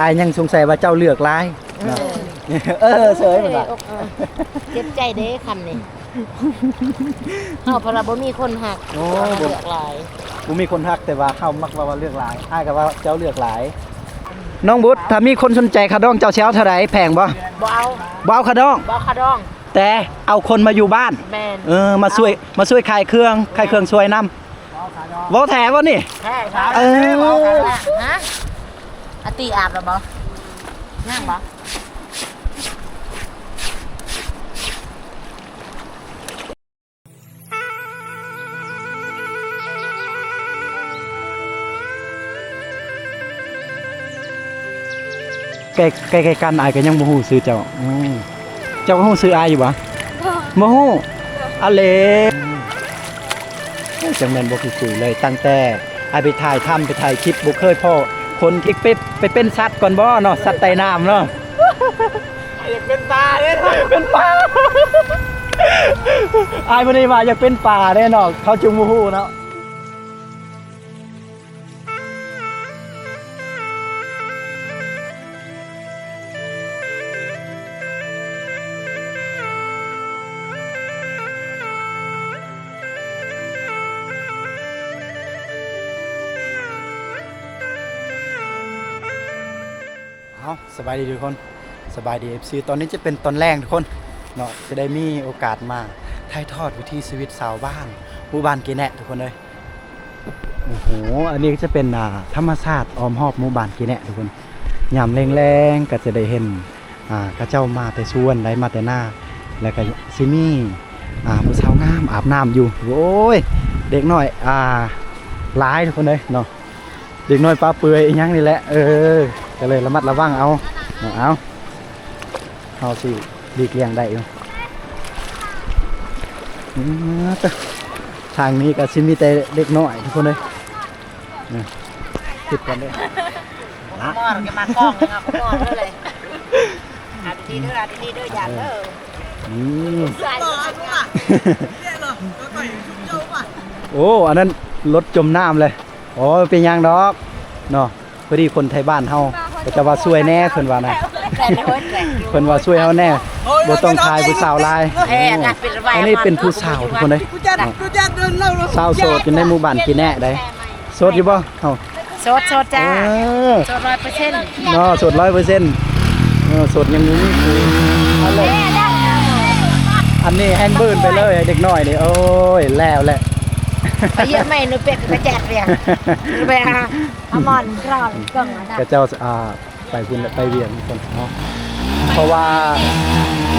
อายยังสงสัยว่าเจ้าเลือกลายเสยมันล่ะเจ็บใจเด้คำนี่เฮาเพราะบ่มีคนหักเลือกลายบ่มีคนฮักแต่ว่าเฮามักว่าเลือกลายอ้ายก็ว่าเจ้าเลือกลายน้องบุตรถ้ามีคนสนใจขาดองเจ้าเช้าเท่าไหร่แพงบ่บ่เอาขาดองแต่เอาคนมาอยู่บ้านมาช่วยขายเครื่องช่วยนำเว้าแท้บ่นี่แท้ฮะอติอาบแล้วบ่ย่างบ่ใกล้ๆกันอายก็ยังบ่ฮู้ชื่อเจ้าเจ้าฮู้ชื่ออายอยู่บ่บ่ฮู้อะเลจังแม่นบ่คุยเลยตั้งแต่อายไปถ่ายคลิปบ่เคยพ่อคนที่ไปเป็นสัตว์ก่อนบ่เนาะสัตว์ใต้น้ำเนาะอยากเป็นปลาเด้เป็นปลาอายบ่ได้ว่าอยากเป็นปลาเด้เนาะเขาจึงบ่ฮู้เนาะสบายดีทุกคนสบายดี FC ตอนนี้จะเป็นตอนแรกทุกคนเนาะจะได้มีโอกาสมาถ่ายทอดวิถีชีวิตชาวบ้านหมู่บ้านกีแนะทุกคนเลยโอ้โหอันนี้จะเป็นธรรมชาติอ้อมรอบหมู่บ้านกีแนะทุกคนยามแรงๆก็จะได้เห็นกระเจ้ามาแต่สวนได้มาแต่หน้าแล้วก็ซิมี่ผู้สาวงามอาบน้ำอยู่โอ้ยเด็กน้อยหลายทุกคนเลยเนาะเด็กน้อยป้าเปื่อยยังนี่แหละก็เลยระมัดระวังเอาสิดีเกลียงได้อยู่ทางนี้ก็ซิมีแต่เด็กน้อยทุกคนเลยติดกันเลยมอดจะมากล้องนะมอดเลยดีเด้ออย่าเด้อโอ้อันนั้นรถจมน้ำเลยอ๋อเป็นยางดอกเนาะพอดีคนไทยบ้านเฮาก็จะว่าช่วยแน่เพิ่นว่านะเพิ่นว่าช่วยเฮาแน่บ่ต้องทายผู้สาวลายอันนี้เป็นผู้สาวทุกคนเลยสาวโสดอยู่ในหมู่บ้านกีแนะได้โสดอยู่บ่เฮาโสดจ้าโสด 100% เนาะโสด 100% โสดยังนี้อันนี้แฮงเบิร์นไปเลยเด็กน้อยนี่โอ้ยแล้วแหละไปเยอะไหมหนูเป็ดกระแจดเรียงไปเอามอนกรอบกล่องนะกระเจ้าไปคุณไปเวียงคนเนาะเพราะว่า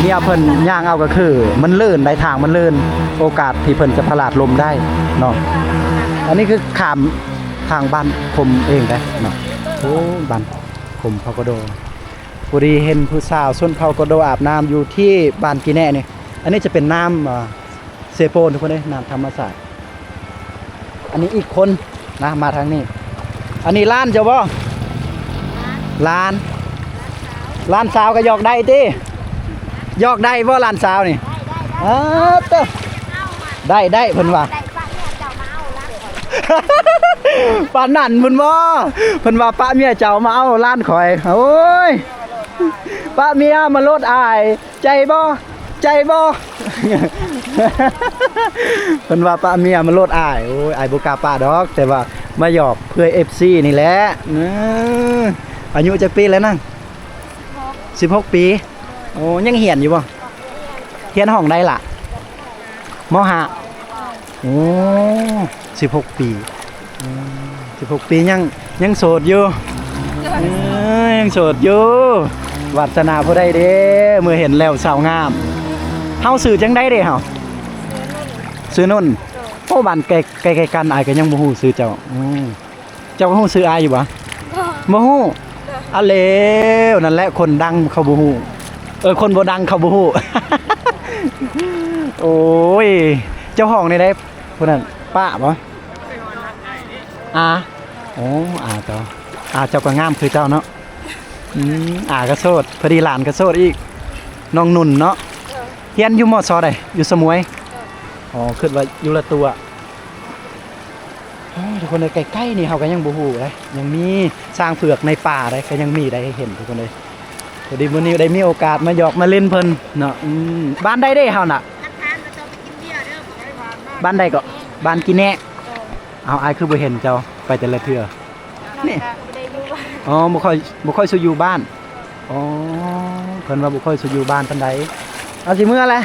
เนี่ยเพิ่นย่างเอาก็คือมันลื่นในทางมันลื่นโอกาสที่เพิ่นจะพลาดลมได้เนาะอันนี้คือขามทางบ้านผมเองได้เนาะโอ้บ้านผมเผากระโดพอดีเห็นผู้สาวส้นเผากระโดอาบน้ำอยู่ที่บ้านกีแน่นี่อันนี้จะเป็นน้ำเซโปนทุกคนเลยน้ำธรรมศาสตร์อันนี้อีกคนนะมาทางนี้อันนี้ล้านเจ้าบ่ล้านสาวก็ยอกได้ติยอกได้บ่ล้านสาวนี่เต้ได้เพิ่นว่าป้านั่นเพิ่นว่าป้าเมียเจ้ามาเอาล้านข่อยโอ้ยป้าเมียมาโลดอายใจบ่เพิ่นว่าป้าเมียมาโลดอายโอ้ยอายบ่กล้าป้าดอกแต่ว่ามาหยอกเพื่อ FC นี่แหละอายุจักปีแล้วนั่ง16 ปีโอ้ยังเหียนอยู่บ่เหียนห้องใดล่ะม.5โอ้16 ปี16 ปียังโสดอยู่ยังโสดอยู่วาสนาผู้ใดเด้เมื่อเห็นแล้วสาวงามเฮาสื่อจังได้เด้เฮาซื้อนุ่นโอ้บ้านใกล้ๆกันอายก็ยังบ่ฮู้ชื่อเจ้าเจ้าฮู้ชื่ออายอยู่บ่บ่ฮู้อะเลวนั่นแหละคนดังเขาบ่ฮู้คนบ่ดังเขาบ่ฮู้โอ้ยเจ้าห้องนี่ได้ผู้นั้นป้าบ่โอ้เจ้าก็งามคือเจ้าเนาะก็โสดพอดีหลานก็โสดอีกน้องนุ่นเนาะเฮียนอยู่ม.ซอใดอยู่สมุยคิดว่าอยู่ละตัว โอ้ยทุกคนเลยใกล้ๆนี่เฮาก็ยังบ่ฮู้เลยยังมีสร้างเผือกในป่าได้ก็ยังมีได้ให้เห็นทุกคนเลยพอดีมื้อนี้ได้มีโอกาสมาหยอกมาเล่นเพิ่นเนาะบ้านใดเด้เฮาน่ะบ้านใดก็บ้านกินแน่เอาอายคือบ่เห็นเจ้าไปแต่ละเทื่อนี่อ๋อบ่ค่อยสิอยู่บ้านอ๋อเพิ่นว่าบ่ค่อยสิอยู่บ้านปานใดเอาสิมื้ออะไร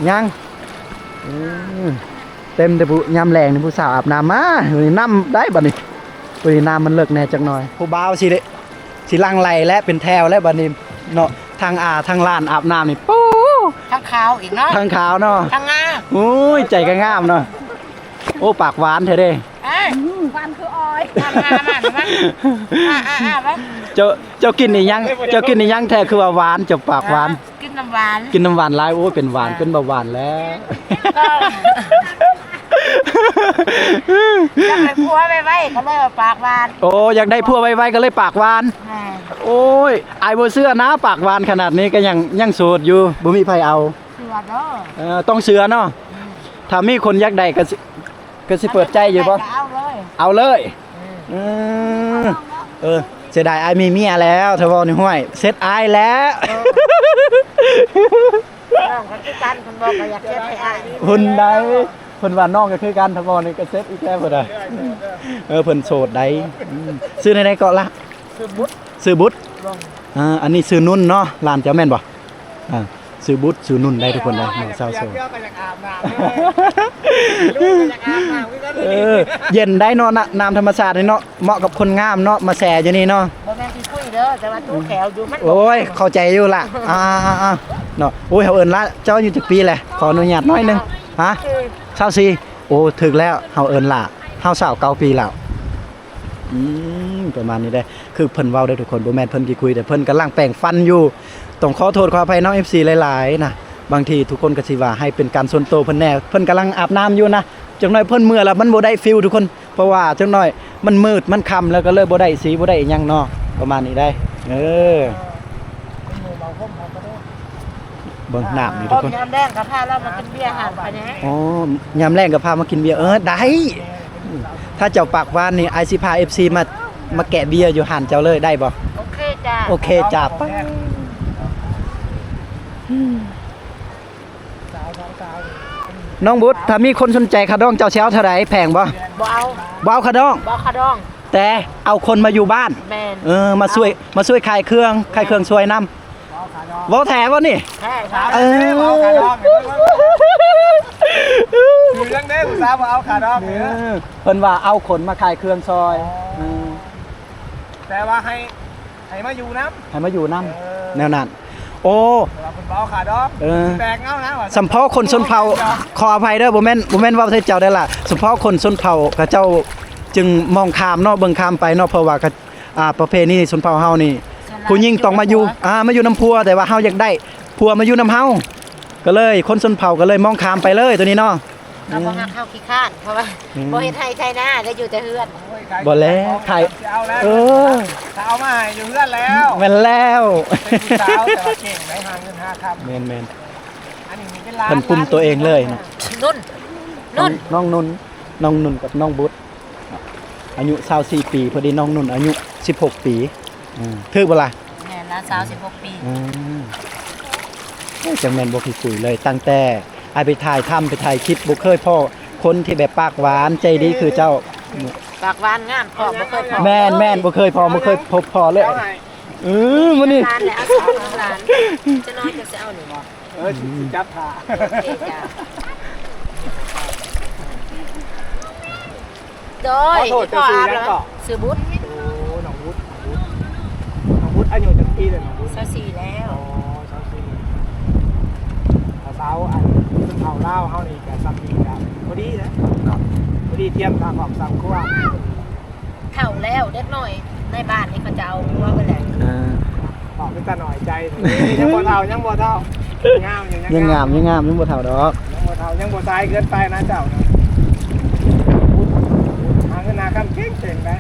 ยังเต็มแต่ผู้ยามแรงนี่ผู้สาวอาบน้ำมานี่น้ำได้บัดนี้ตัวนี้น้ำมันเลิกแน่จักหน่อยผู้บ่าวสิลังไหลและเป็นแถวและบัดนี้เนาะทางทางลานอาบน้ำนี่ปู๊ ทั้งขาวอีกเนาะ ทางขาวเนาะ ทั้งงา โอ้ยใจก็งามเนาะโอ้ปากหวานแท้เด้ หวานคือออยทำงามาหรือมั้งไป เจ้ากินนี่ยังแท้คือว่าหวานเจ้าปากหวาน กินน้ำหวาน กินน้ำหวานหลายโอ้ยเป็นหวานเป็นเบาหวานแล้ว อยากไปพัวไปก็เลยปากหวาน โอ้อยากได้พัวไวๆก็เลยปากหวานโอ้ยไอ้บ่เสื้อนะปากหวานขนาดนี้ก็ยังโสดอยู่บ่มีไผเอา เสือเนาะ ต้องเสือเนาะถ้ามีคนอยากได้ก็สิเปิดใจอยู่บ่เอาเลยเสียดายไอ้มีเมียแล้วเธอบอกนี่ห้วยเซ็ตไอ้แล้ว น้องก็คือกันคนบอกก็อยากเซ็ตให้อ้าย หุ่นได้เพิ่นว่าน้องก็คือกันเธอบอกนี่ก็เซ็ตอีกแล้วเพิ่นเพิ่นโสดได้ซื้อในเกาะละซื้อบุตรอันนี้ซื้อนุ่นเนาะร้านเจ้าแม่นบ่ซื้อบุตรซื้อนุ่นได้ทุกคนเลยน้องสาวโสดเย็นได้เนาะน้ำธรรมชาติเนาะเหมาะกับคนงามเนาะมาแซ่อยู่นี่เนาะบ่แม่นสิคุยเด้อแต่ว่าตู้แขวอยู่มัน โอ้ยเข้าใจอยู่ล่ะเนาะโอ้ยเฮาเอิ้นละเจ้าอยู่จักปีแหละขออนุญาตน้อยนึงฮะ24โอ้ถึกแล้วเฮาเอิ้นล่ะเฮา29ปีแล้วประมาณนี้ได้คือเพิ่นเว้าได้ทุกคนบ่แม่นเพิ่นกี่คุยแต่เพิ่นกำลังแปรงฟันอยู่ต้องขอโทษขออภัยน้อง FC หลายๆนะบางทีทุกคนก็สิว่าให้เป็นการส่วนตัวเพิ่นแน่เพิ่นกำลังอาบน้ำอยู่นะจังน้อยเพิ่นเมื่อแล้วมันบ่ได้ฟิลทุกคนเพราะว่าจังน้อยมันมืดมันค่ำแล้วก็เลยบ่ได้สีบ่ได้อีหยังเนาะประมาณนี้ได้เบิ่งน้ำนี่ทุกคนยามแดงก็พาเรามากินเบียร์หาไปแน่อ๋อยามแรงก็พามากินเบียร์ได้ถ้าเจ้าปากหวานนี่ไอสิพา FC มาแกะเบียร์อยู่หันเจ้าเลยได้บ่โอเคจ้าโอเคจ้าปะน้องบุตรถ้ามีคนสนใจคาดองเจ้าเช้าเท่าไหร่แพงบ่บ่เอาคาดองแต่เอาคนมาอยู่บ้านมาช่วยขายเครื่องช่วยนำบ่แถวบ่นี่เอาขาดองเรื่องนี้ผู้สาวบ่เอาขาดองเพิ่นว่าเอาคนมาขายเครื่องซอยแต่ว่าให้มาอยู่น้ำแนวนั้นโอ้คนเบาขาดองแปลกเงานะสัมเพาคนชนเผ่าขออภัยเด้อบ่แม่นว่าเจ้าได้ล่ะสัมเพาคนชนเผ่าเขาเจ้าจึงมองข้ามเนาะเบิ่งข้ามไปเนาะเพราะว่าประเพณีชนเผ่าเฮานี่ผู้หญิงต้องมาอยู่น้ำพัวแต่ว่าเฮาอยากได้ผัวมาอยู่น้ำเฮาก็เลยคนชนเผ่าก็เลยมองข้ามไปเลยตัวนี้เนาะเราบ่ฮักเฮาขี้ข้านเพราะว่าบ่เฮ็ดให้ใครหน้าได้อยู่แต่เฮือนบ่แล้วไทยเอามาอยู่เฮือนแล้วแม่นแล้วเป็นสาวแต่ว่าเก่งได้หาเงินหาคำแม่นอันนี้เป็นร้านเพิ่นปุ่มตัวเองเลยนะน้องนุ่นกับน้องบุตรอายุ24ปีพอดีน้องนุ่นอายุ16ปีถึกบ่ล่ะแม่นละ26ปีจังแม่นบ่คุยเลยตั้งแต่ไอไปถ่ายคลิปบ่เคยพ่อคนที่แบบปากหวานใจดีคือเจ้าปากหวานงามพ่อบ่เคยพอแม่นบ่เคยพบพอเลยมื้อนี้ร้านแล้วร้านจะน้อยจะสิเอานี่บ่จับขาโดยพ่ออาบแล้วซื้อบุตรน้องบุตรอายุจักปีเลยน้องบุตร24แล้วสาวอันเผาเล่าเฮานี่ก็ซ้ำดีกันพอดีนะพอดีเตรียมทางออก3ครัวเฒ่าแล้วเด็กน้อยในบ้านนี่เขาจะเอาหัวไปแหละออกเป็นตาหน่อยใจยังบ่เฒ่างามอยู่ยังงามยังบ่เฒ่าดอกยังบ่เฒ่ายังบ่ตายเกินไปนะเจ้าหาเงินหาคำเก่งๆนะ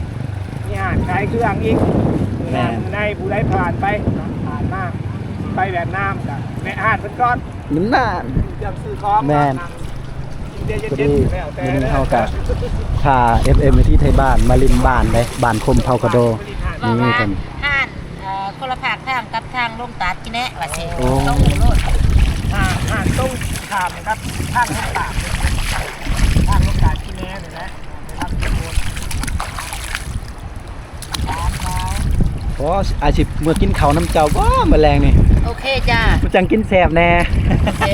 มีอาหารขายเครื่องอีกในผู้ใดผ่านไปผ่านมาไปแบบน้ำจ้ะแม่อาหารเพิ่นก่อนน้ำหน้าจับซื้อของแม่น เย็น พอ เย็ ดี นแล้วแต่ มื้อนี้เฮาก็พา FM ไปที่ไทยบ้านมาลินบ้านเด้บ้านคมเผากระโด บอก นี่ ว่า กัน ห้านคนละภาคทางกับทางลงตัดกินแน่ว่าสิ โอ้ ต้องหูโลด ห่านต้องขามครับข้างลูกตาข้างลูกตาที่แน่เลยนะครับทุกคน โอ้อาชีพเมื่อกินข้าวน้ำเจ้าบ่มื้อแรงนี่ โอเคจ้า มันจังกินแซ่บแน่ โอเค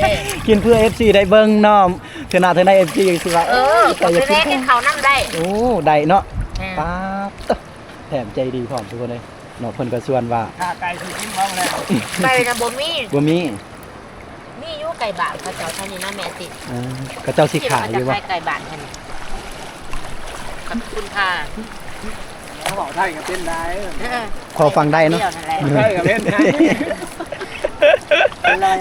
กินเพื่อ FC ได้เบิ่งเนาะเทื่อหน้าเทื่อใน FC สิว่า ก็ไป อยาก แวะกินข้าวนั่งได้ โอ้ได้เนาะ แม่ ป๊าบแถมใจดีพร้อมทุกคนเลยเนาะเพิ่นก็ชวนว่า ข้าไก่คือกินบ้างแล้ว ไก่นะบ่มี บ่มี มีอยู่ไก่บ้านเขาเจ้าเท่านี้นะแม่ติ ก็เจ้าสิขายอยู่ ที่ บ่ มันจะไก่บ้านเท่านี้ขอบคุณค่ะ เขาบอกไทยกับเป็นได้ พอฟังได้เนาะ เที่ยวนั่นแหละ ไทยกับเป็นได้ ลอย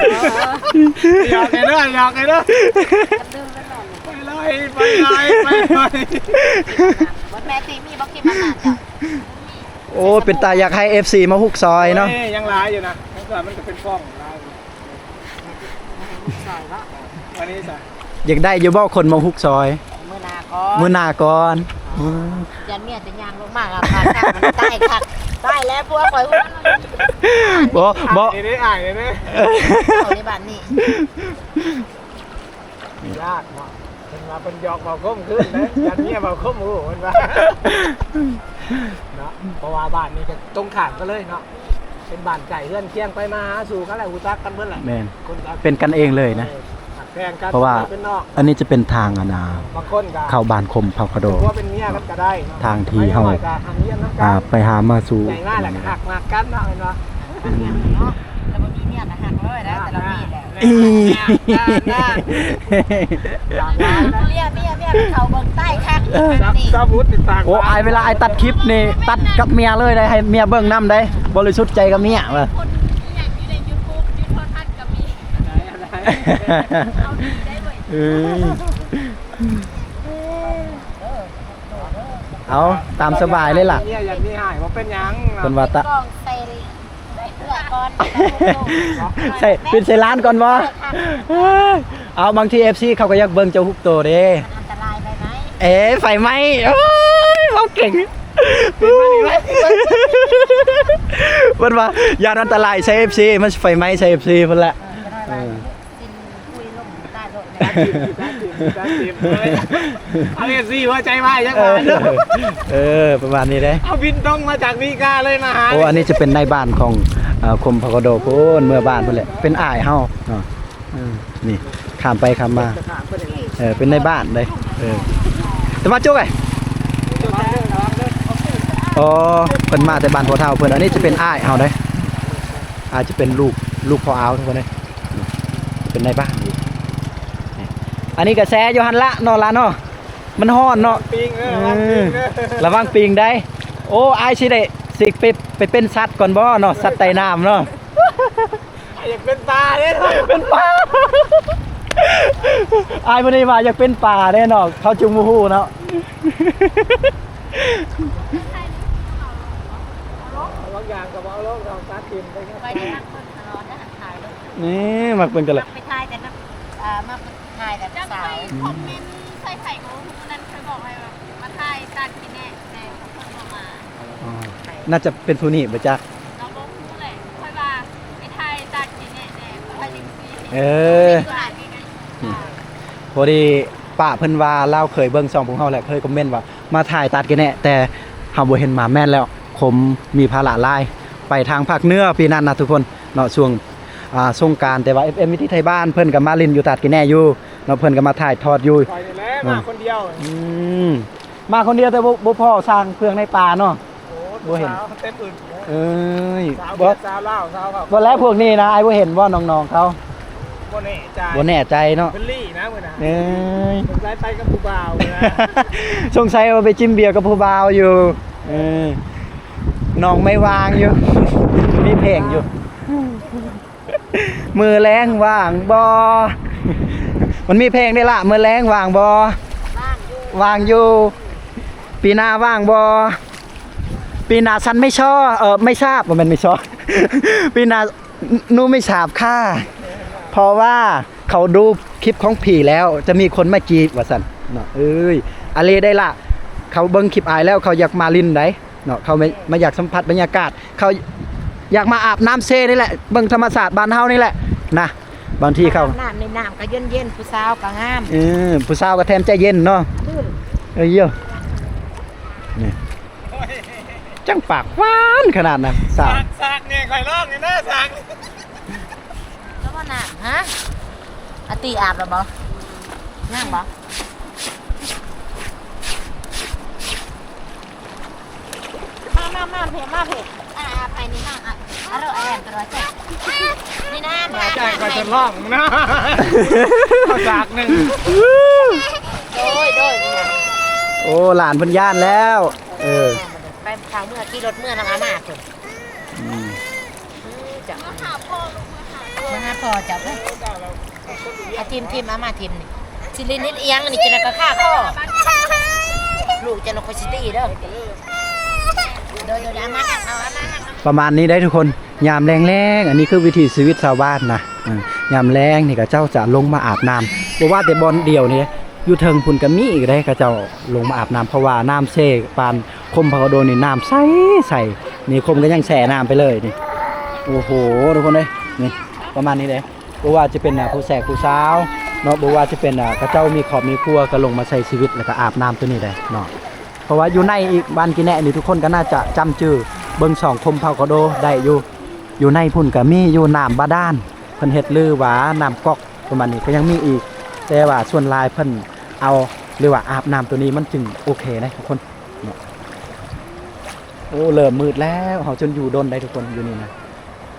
อยากไงเด้ออยากไงเด้อ กันดื้อแล้วนอน ไปเลยไปเลยไปเลย วันแม่ตีมีบ่กินมันน่ะจ้ะ โอ้เป็นตาอยากให้ FC มาฮุกซอยเนาะ ยังร้ายอยู่นะยังก่อนมันจะเป็นฟ้องร้าย ซอยเนาะ วันนี้จ้ะ อยากได้อยู่บ่คนมาฮุกซอย มื้อหน้าก่อน มื้อหน้าก่อนอืม ยันเมียจะย่างลงมาอ่ะพาข้างมันใต้คักใต้แล้วพวกข่อยฮู้ บ่บ่ อ่านได้อ่านเลยนะ เอาในบ้านนี่ ยากเนาะเป็นมาเป็นหยอกเบาก้มขึ้นนะยันเมียเบาก้มหูมันว่าเนาะเพราะว่าบ้านนี้จะตรงข้ามกันเลยเนาะเป็นบ้านไก่เพื่อนเคียงไปมาหาสู่กันแหละหูจักกันเมื่อไหร่ แม่น คนรัก เป็นกันเองเลยนะ แพงกัน เพราะว่า เป็นนอก อันนี้จะเป็นทางบางคนก็ เข้าบ้านคมเผากระโด ว่าเป็นเมียกันก็ได้เนะ ทางที่เฮา ไม่ไหวก็ทางเมียน้ำกัน ไปหามาสู่ ใหญ่ง่ายแหละหักมากกันเนาะเห็นปะ เนาะแล้วบ่มีเมียก็หักเลยนะแต่เรามีแหละ อี เมียเขาเบิ่งใต้คัก ซับ นี่ ซับวุฒิติดตาม โอ้อายเวลาอายตัดคลิปนี่ตัดกับเมียเลยได้ให้เมียเบิ่งนำได้บริสุทธิ์ใจกับเมียว่ะ คนอย่างอยู่ใน YouTube ยูทูบทัศน์ก็มีเอาดีได้เว้ย เอ้ยเอาตามสบายเลยล่ะ เนี่ยอย่างนี้หายว่าเป็นหยัง เพิ่นว่าตะ กล้องใส่เสื้อก่อน ใส่ปิดใส่ร้านก่อนบ่เอาบางที FC เขาก็อยากเบิ่งเจ้าฮุกโตเด้ อันตรายไปไหม เอ๊ะไฟไหม้โอ้ยเขาเก่งเพิ่นว่ายานอันตรายใช้ FC มันไฟไหม้ใช้ FC เพิ่นแหละ จะได้ว่ากินคุยลงใต้รถ การจีบเลยเอาเอซี่หัวใจวายยัง เอ ไง ประมาณนี้เด้ เอาบินตรงมาจากวีกาเลยมาหา โอ้อันนี้จะเป็นในบ้านของคมพกโดพูนเมื่อบ้านเพิ่นแหละเป็นอ้ายเฮาเนาะนี่ข้ามไปข้ามมาเป็นในบ้านเลยแต่มาจุกไอ้อ๋อเพิ่นมาแต่บ้านพ่อเฒ่าเพิ่นอันนี้จะเป็นอ้ายเฮาเด้อาจจะเป็นลูกพ่ออ้าวทุกคนเลยเป็นในบ้านนี่อันนี้ก็แซ่อยู่หั่นละเนาะล่ะเนาะมันฮ้อนเนาะ ปิงระวังปิง ระวังปิงได้ โอ้อายสิได้สิไปเป็นสัตว์ก่อนบ่เนาะสัตว์ใต้น้ำเนาะ อยากเป็นปลาเนี่ย เป็นปลาอายวันนี้มาอยากเป็นป่าแน่นอนเขาจุงมูฮูเนาะ บางอย่างกับเอาโลกเราซัดกินไป ไปที่นั่งเพิ่นตลอดนะถ่ายรถ นี่มาเป็นกันเลย ไปถ่ายแต่นักมาถ่ายแต่ จะ สา ไป ว คอมเมนต์ใส่ไข่งูนั้นเคยบอกให้แบบมาถ่ายตัดกินแน่แต่คนบอกมา น่าจะเป็นผู้นี่บ่จัก น้องก็พูดเลยค่อยว่าไปถ่ายตัดกินแน่แต่ค่อยลิงซี เออ ก็หาที่ไหน พอดีป้าเพิ่นว่าเล่าเคยเบิ่งซองของเฮาแหละเคยคอมเมนต์ว่ามาถ่ายตัดกันแน่แต่เฮาบ่เห็นมาแม่นแล้วคมมีภาระหลายไปทางภาคเหนือปีนั้นนะทุกคนเนาะช่วงสงกรานต์แต่ว่า FM วิธีไทยบ้านเพิ่นก็มาลินอยู่ตัดกันแน่อยู่เนาะเพิ่นก็มาถ่ายทอดอยู่ ปล่อยนี่แหละมาคนเดียว มาคนเดียวแต่บ่พ่อสร้างเครื่องในป่าเนาะ โอ้สาวเต็มอื่น เอ้ย สาว บ่ สาวเล่าสาวแบบ บ่แล้วพวกนี้นะไอ้บ่เห็นว่าน้องๆเขา โบเน่ใจ บ่แน่ใจเนาะ เป็นลี่นะมือนะ เอ้ย สงสัยไปกับผู้บ่าวนะ สงสัยว่าไปจิ้มเบียร์กับผู้บ่าวอยู่น้องไม่วางอยู่ มีเพลงอยู่ มือแรงว่างบ่มันมีเพลงได้ละมือแรงว่างบ่ บ้านอยู่ ว่างอยู่ ปีหน้าว่างบ่ปีหน้าฉันไม่ชอบไม่ทราบว่ามันไม่ชอบ ปีหน้าหนูไม่ทราบค่ะเพราะว่าเขาดู คลิปของผีแล้วจะมีคนมาจีบว่าซั่นเนาะเอ้ยอะไรได้ล่ะเขาเบิ่งคลิปอายแล้วเขาอยากมาลินได้เนาะเขาไม่อยากสัมผัสบรรยากาศเขาอยากมาอาบน้ำเซนี่แหละเบิ่งธรรมศาสตร์บ้านเฮานี่แหละนะบางทีเขา น้ำในน้ำก็เย็นๆผู้สาวก็งาม ผู้สาวก็แถมใจเย็นเนาะเอ้ยเยอะนี่จังปากหวานขนาดนั้นสาว สากเนี่ยคอยลอกนี่นะสาก แล้วว่าน้ำฮะอาตีอาบแล้วบ่ย่างบ่มาเพจไปนี่น้ำอ่ะเราแอนตัวแซ่นี่น้ำ มาจ่ายคอยจะลอกนะเอาสากหนึ่ง โดย โอ้หลานเพิ่นย่านแล้วไปทางเมื่อกี้รถเมื่อน้ำอามาเพิ่นจับมาหาพ่อจับเลยอาทีมอามาทีมนี่ซิลินิดเอียงนี่จะนักฆ่าข้อลูกจะนกซิตี้เด้อโดยอามาเอาอามาประมาณนี้ได้ทุกคนยามแรงๆอันนี้คือวิถีชีวิตชาวบ้านนะยามแรงนี่ก็เจ้าจะลงมาอาบน้ำบ่ว่าแต่บอลเดียวนี่อยู่เทิงพุ่นก็มีอีกได้ก็เจ้าลงมาอาบน้ำเพราะว่าน้ำเซปานคมพากระโดนนี่น้ำใสนี่คมก็ยังแช่น้ำไปเลยนี่โอ้โหทุกคนเลยนี่ประมาณนี้เลยบ่ว่าจะเป็นผู้แสกผู้สาวเนาะบ่ว่าจะเป็นกระเจ้ามีครอบมีครัวก็ลงมาใช้ชีวิตแล้วก็อาบน้ำตัวนี้ได้เนาะเพราะว่าอยู่ในอีกบ้านกินแหน่นี่ทุกคนก็น่าจะจำชื่อเบิ่งสองคมพากระโดได้อยู่ในพุ่นก็มีอยู่น้ำบาดาลเพิ่นเฮ็ดลือว่าน้ำก๊อกประมาณนี้ก็ยังมีอีกแต่ว่าส่วนลายเพิ่นเอาหรือว่าอาบน้ำตัวนี้มันจึงโอเคนะทุกคนโอ้เริ่มมืดแล้วเฮาจนอยู่ดนได้ทุกคนอยู่นี่นะ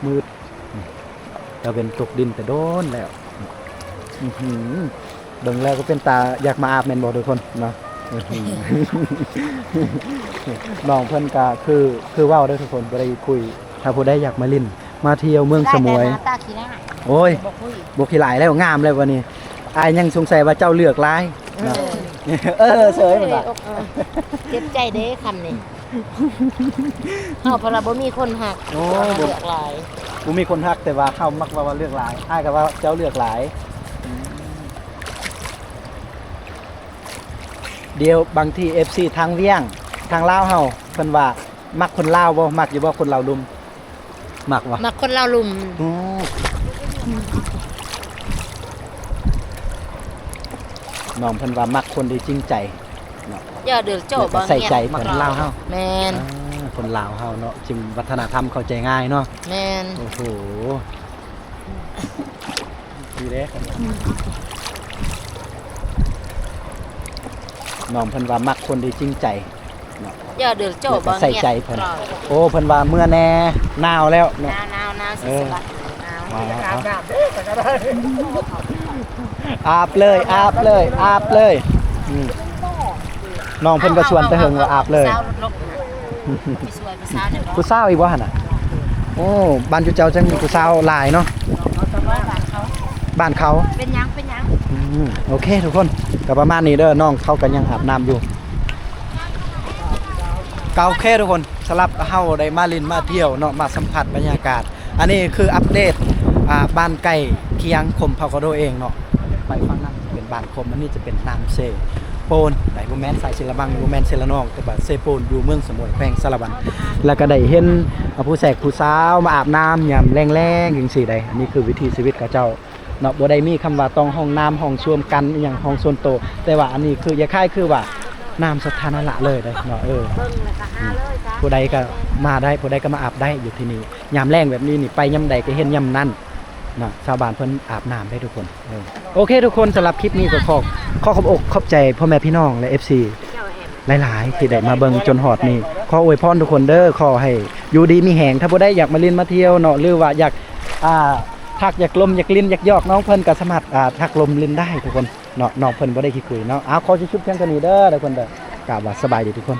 มืดเราเป็นตกดินแต่โดนแล้วเบิ่งแล้วก็เป็นตาอยากมาอาบแม่นบ่ทุกคนเนาะน้องเพิ่นก็คือเว้าได้ทุกคนบ่ได้คุยถ้าผู้ใดอยากมาลิ้นมาเที่ยวเมืองสมุยโอ้ยบ่ขี้หลายแล้วงามแล้ววันนี้อายยังสงสัยว่าเจ้าเลือกหลายเสยมันว่าเจ็บใจเด้คำนี้เฮาเพราะบ่มีคนหักเลือกหลายบ่มีคนฮักแต่ว่าเฮามักว่าเลือกหลายอ้ายก็ว่าเจ้าเลือกหลายเดี๋ยวบางที FC ทางเวียงทางลาวเฮาเพิ่นว่ามักคนลาวบ่มักอยู่บ่คนลาวลุมมักบ่มักคนลาวลุมน้องเพิ่นว่ามักคนที่จริงใจเนาะอย่าเดือดโจ้บ่ใส่ใจคนลาวเฮาแม่นคนลาวเฮาเนาะจึงวัฒนธรรมเข้าใจง่ายเนาะแม่นโอ้โหดีเด้น้องเพิ่นว่ามักคนที่จริงใจเนาะอย่าเดือดโจ้บ่ใส่ใจเพิ่นโอ้เพิ่นว่าเมื่อแน่หนาวแล้วเนาะหนาวสิสบายอาบเลยน้องเพิ่นก็ชวนตะเหิงว่าอาบเลยผู้สาวอีกบ่หั่นน่ะโอ้บ้านจุเจ้าจังมีผู้สาวหลายเนาะบ้านเขาเป็นหยังโอเคทุกคนก็ประมาณนี้เด้อน้องเขาก็ยังอาบน้ำอยู่โอเคทุกคนสลับเฮาได้มาลินมาเที่ยวเนาะมาสัมผัสบรรยากาศอันนี้คืออัปเดตบ้านไก่เคียงคมพากระโดเองเนาะไปฟังนั่นเป็นบ้านคมอันนี้จะเป็นน้ำเซโปนไหนบ่แม่นสายศิลบังบ่แม่นเซละนองแต่ว่าเซโปนอยู่เมืองสมุยแขวงสารบัญแล้วก็ได้เห็นผู้แสกผู้สาวมาอาบน้ำยามแรงๆจังซี่ได้อันนี้คือวิถีชีวิตของเจ้าเนาะบ่ได้มีคำว่าต้องห้องน้ำห้องช่วมกันอหย่างห้องส่วนโตแต่ว่าอันนี้คืออย่าคล้ายคือว่าน้ำสถานะละเลยเนาะผู้ใดก็มาได้ผู้ใดก็มาอาบได้อยู่ที่นี่ยามแรงแบบนี้นี่ไปยามใดก็เห็นยามนั้นนะชาวบ้านเพิ่นอาบน้ำได้ทุกคนโอเคทุกคนสำหรับคลิปนี้ก็ขอขอบอกขอบใจพ่อแม่พี่น้องและ FC หลายๆที่ได้มาเบิ่งจนฮอดนี่ขออวยพรทุกคนเด้อขอให้อยู่ดีมีแหงถ้าบ่ได้อยากมาเล่นมาเที่ยวเนาะหรือว่าอยากทักอยากลมอยากลิ้นอยากยอกน้องเพิ่นก็สามารถทักลมลิ้นได้ทุกคนเนาะน้องเพิ่นบ่ได้ขี้คุยเนาะขอชุบๆเพียงเท่านี้เด้อทุกคนเด้อกราบว่าสบายดีทุกคน